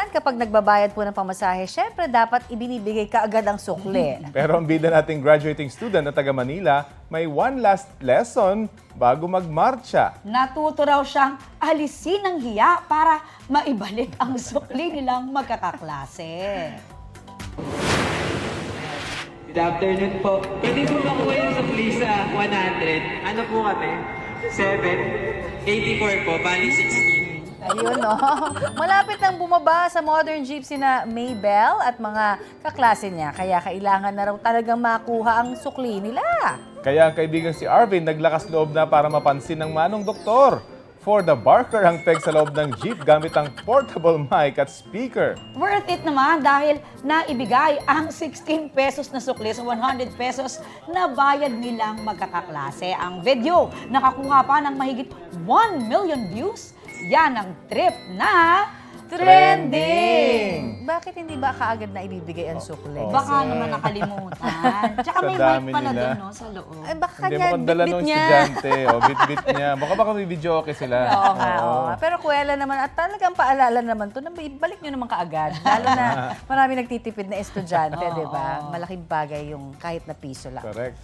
naman, kapag nagbabayad po ng pamasahe, syempre dapat ibinibigay kaagad ang sukli. Pero ang bida nating graduating student na taga Manila, may one last lesson bago magmarcha. Natuto raw siyang alisin ang hiya para maibalik ang sukli nilang magkakaklase. Good afternoon po. Pwede po makuha yung supply sa 100. Ano po kami? 7. 84 po, bali 16. Ayun, no? Malapit nang bumaba sa modern jeep sina Maybell at mga kaklase niya. Kaya kailangan na raw talagang makuha ang sukli nila. Kaya ang kaibigan si Arvin naglakas loob na para mapansin ng manong doktor. For the barker ang peg sa loob ng jeep gamit ang portable mic at speaker. Worth it naman dahil naibigay ang 16 pesos na sukli sa 100 pesos na bayad nilang magkakaklase. Ang video nakakuha pa ng mahigit 1 million views. Yan ang trip na Trending! Bakit hindi ba kaagad na ibibigay ang sukli? baka naman nakalimutan. Tsaka Sa may dami mic pala nila. doon, no, sa loob. Ay, baka Hindi kanya, mo kung dala bit-bit nung niya. estudyante. O, bit-bit niya. Baka may video okay sila. Oo nga, oo nga. Pero kuwela naman, at talagang paalala naman to, na ibalik nyo naman kaagad. Lalo na marami nagtitipid na estudyante, di ba? Malaking bagay yung kahit na piso lang. Correct.